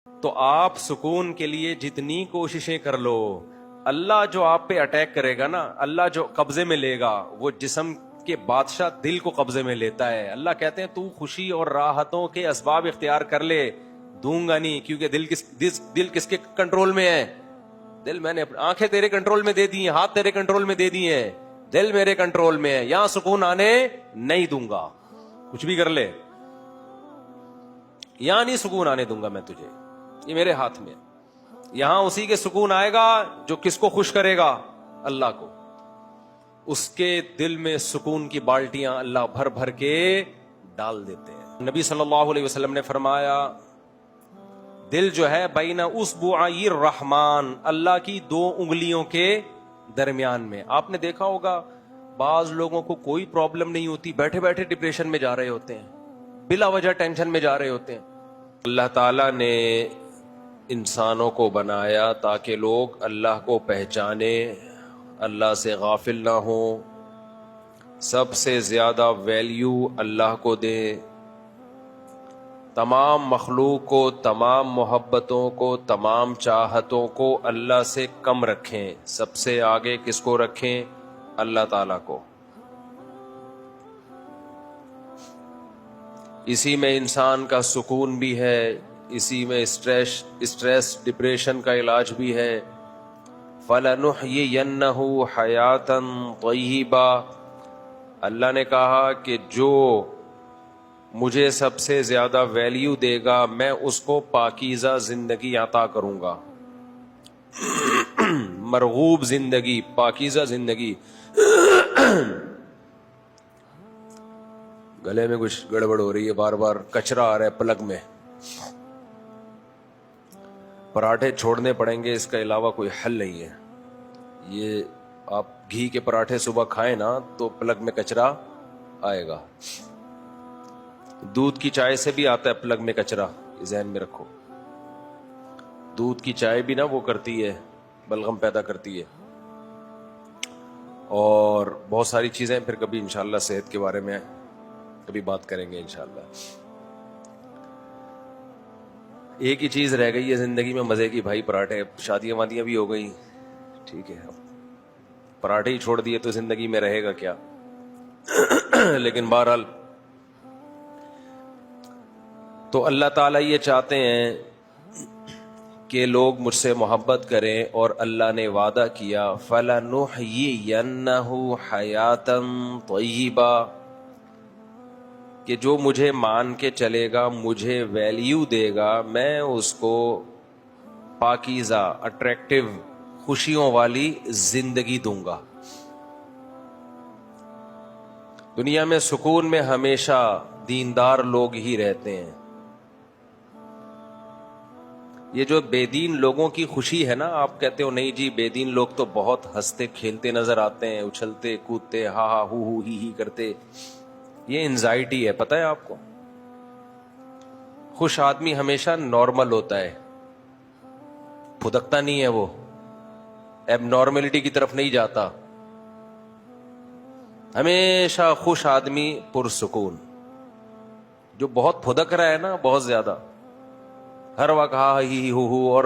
تو آپ سکون کے لیے جتنی کوششیں کر لو، اللہ جو آپ پہ اٹیک کرے گا نا، اللہ جو قبضے میں لے گا، وہ جسم کے بادشاہ دل کو قبضے میں لیتا ہے. اللہ کہتے ہیں تو خوشی اور راحتوں کے اسباب اختیار کر لے، دوں گا نہیں. کیونکہ دل کس کے کنٹرول میں ہے؟ دل میں نے آنکھیں تیرے کنٹرول میں دے دی ہیں، ہاتھ تیرے کنٹرول میں دے دیے ہیں، دل میرے کنٹرول میں ہے. یہاں سکون آنے نہیں دوں گا. کچھ بھی کر لے، یہاں نہیں سکون آنے دوں گا میں تجھے، یہ میرے ہاتھ میں. یہاں اسی کے سکون آئے گا جو کس کو خوش کرے گا؟ اللہ کو. اس کے دل میں سکون کی بالٹیاں اللہ بھر بھر کے ڈال دیتے ہیں. نبی صلی اللہ علیہ وسلم نے فرمایا دل جو ہے بین اصبعی الرحمن، اللہ کی 2 انگلیوں کے درمیان میں. آپ نے دیکھا ہوگا بعض لوگوں کو کوئی پرابلم نہیں ہوتی، بیٹھے بیٹھے ڈپریشن میں جا رہے ہوتے ہیں، بلا وجہ ٹینشن میں جا رہے ہوتے ہیں. اللہ تعالیٰ نے انسانوں کو بنایا تاکہ لوگ اللہ کو پہچانے، اللہ سے غافل نہ ہوں، سب سے زیادہ ویلیو اللہ کو دیں، تمام مخلوق کو، تمام محبتوں کو، تمام چاہتوں کو اللہ سے کم رکھیں. سب سے آگے کس کو رکھیں؟ اللہ تعالیٰ کو. اسی میں انسان کا سکون بھی ہے، اسی میں اسٹریس ڈپریشن کا علاج بھی ہے. فَلَنُحْيِيَنَّهُ حَيَاتًا طَيِّبَةً، اللہ نے کہا کہ جو مجھے سب سے زیادہ ویلیو دے گا میں اس کو پاکیزہ زندگی عطا کروں گا. مرغوب زندگی، پاکیزہ زندگی. گلے میں کچھ گڑبڑ ہو رہی ہے، بار بار کچرا آ رہا ہے پلگ میں. پراٹھے چھوڑنے پڑیں گے، اس کے علاوہ کوئی حل نہیں ہے. یہ آپ گھی کے پراٹھے صبح کھائیں نا تو پلگ میں کچرا آئے گا. دودھ کی چائے سے بھی آتا ہے پلگ میں کچرا، یہ ذہن میں رکھو. دودھ کی چائے بھی نا وہ کرتی ہے، بلغم پیدا کرتی ہے. اور بہت ساری چیزیں پھر کبھی انشاءاللہ صحت کے بارے میں کبھی بات کریں گے انشاءاللہ. ایک ہی چیز رہ گئی ہے زندگی میں مزے کی بھائی، پراٹھے. شادیاں وادیاں بھی ہو گئی، ٹھیک ہے، پراٹھے ہی چھوڑ دیے تو زندگی میں رہے گا کیا. لیکن بہرحال تو اللہ تعالیٰ یہ چاہتے ہیں کہ لوگ مجھ سے محبت کریں، اور اللہ نے وعدہ کیا فَلَنُحْيِيَنَّهُ حَيَاتًا طَيِّبَةً، کہ جو مجھے مان کے چلے گا، مجھے ویلیو دے گا، میں اس کو پاکیزہ اٹریکٹیو خوشیوں والی زندگی دوں گا. دنیا میں سکون میں ہمیشہ دیندار لوگ ہی رہتے ہیں. یہ جو بے دین لوگوں کی خوشی ہے نا، آپ کہتے ہو نہیں جی بے دین لوگ تو بہت ہنستے کھیلتے نظر آتے ہیں، اچھلتے کودتے ہا ہا ہو ہی کرتے. یہ انزائٹی ہے، پتہ ہے آپ کو. خوش آدمی ہمیشہ نارمل ہوتا ہے، پھدکتا نہیں ہے، وہ ایب نارملٹی کی طرف نہیں جاتا. ہمیشہ خوش آدمی پرسکون. جو بہت پھدک رہا ہے نا، بہت زیادہ، ہر وقت ہا ہی ہو اور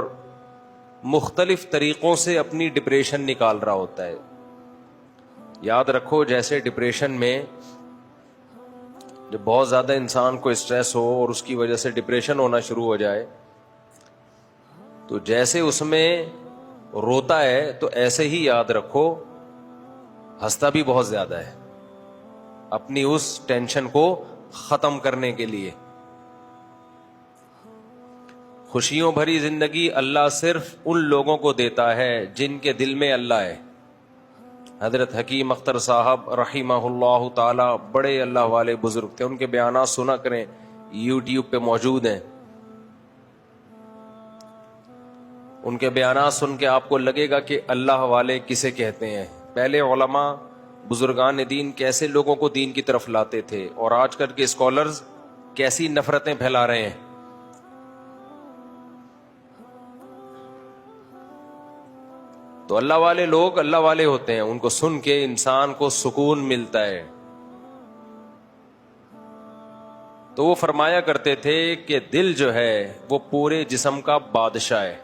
مختلف طریقوں سے اپنی ڈپریشن نکال رہا ہوتا ہے. یاد رکھو جیسے ڈپریشن میں جب بہت زیادہ انسان کو اسٹریس ہو اور اس کی وجہ سے ڈپریشن ہونا شروع ہو جائے، تو جیسے اس میں روتا ہے تو ایسے ہی یاد رکھو ہنستا بھی بہت زیادہ ہے اپنی اس ٹینشن کو ختم کرنے کے لیے. خوشیوں بھری زندگی اللہ صرف ان لوگوں کو دیتا ہے جن کے دل میں اللہ ہے. حضرت حکیم اختر صاحب رحمہ اللہ تعالی بڑے اللہ والے بزرگ تھے، ان کے بیانات سنا کریں، یوٹیوب پہ موجود ہیں. ان کے بیانات سن کے آپ کو لگے گا کہ اللہ والے کسے کہتے ہیں. پہلے علماء بزرگان دین کیسے لوگوں کو دین کی طرف لاتے تھے، اور آج کل کے اسکالرز کیسی نفرتیں پھیلا رہے ہیں. تو اللہ والے لوگ اللہ والے ہوتے ہیں، ان کو سن کے انسان کو سکون ملتا ہے. تو وہ فرمایا کرتے تھے کہ دل جو ہے وہ پورے جسم کا بادشاہ ہے.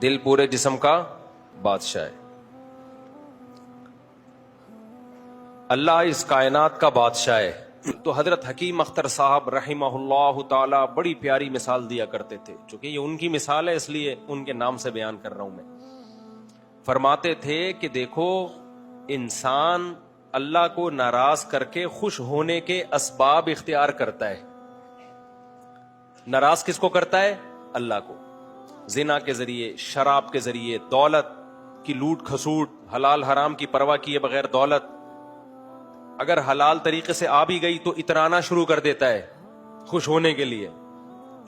دل پورے جسم کا بادشاہ ہے. اللہ اس کائنات کا بادشاہ ہے. تو حضرت حکیم اختر صاحب رحمہ اللہ تعالی بڑی پیاری مثال دیا کرتے تھے. چونکہ یہ ان کی مثال ہے اس لیے ان کے نام سے بیان کر رہا ہوں میں. فرماتے تھے کہ دیکھو انسان اللہ کو ناراض کر کے خوش ہونے کے اسباب اختیار کرتا ہے. ناراض کس کو کرتا ہے؟ اللہ کو. زنا کے ذریعے، شراب کے ذریعے، دولت کی لوٹ کھسوٹ، حلال حرام کی پرواہ کیے بغیر دولت. اگر حلال طریقے سے آ بھی گئی تو اترانا شروع کر دیتا ہے خوش ہونے کے لیے.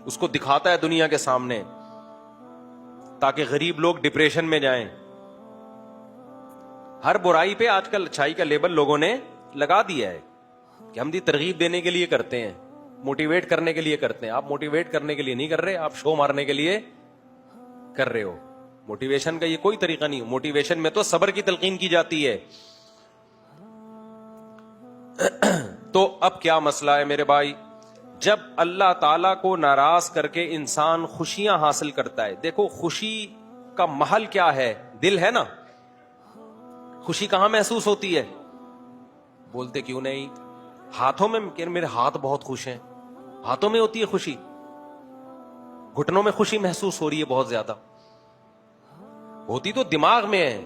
اس کو دکھاتا ہے دنیا کے سامنے تاکہ غریب لوگ ڈپریشن میں جائیں. ہر برائی پہ آج کل اچھائی کا لیبل لوگوں نے لگا دیا ہے کہ ہم ترغیب دینے کے لیے کرتے ہیں، موٹیویٹ کرنے کے لیے کرتے ہیں. آپ موٹیویٹ کرنے کے لیے نہیں کر رہے، آپ شو مارنے کے لیے کر رہے ہو. موٹیویشن کا یہ کوئی طریقہ نہیں. موٹیویشن میں تو صبر کی تلقین کی جاتی ہے. تو اب کیا مسئلہ ہے میرے بھائی؟ جب اللہ تعالیٰ کو ناراض کر کے انسان خوشیاں حاصل کرتا ہے. دیکھو خوشی کا محل کیا ہے؟ دل ہے نا. خوشی کہاں محسوس ہوتی ہے؟ بولتے کیوں نہیں؟ ہاتھوں میں. کہ میرے ہاتھ بہت خوش ہیں، ہاتھوں میں ہوتی ہے خوشی. گھٹنوں میں خوشی محسوس ہو رہی ہے بہت زیادہ. ہوتی تو دماغ میں ہے،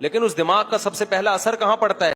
لیکن اس دماغ کا سب سے پہلا اثر کہاں پڑتا ہے؟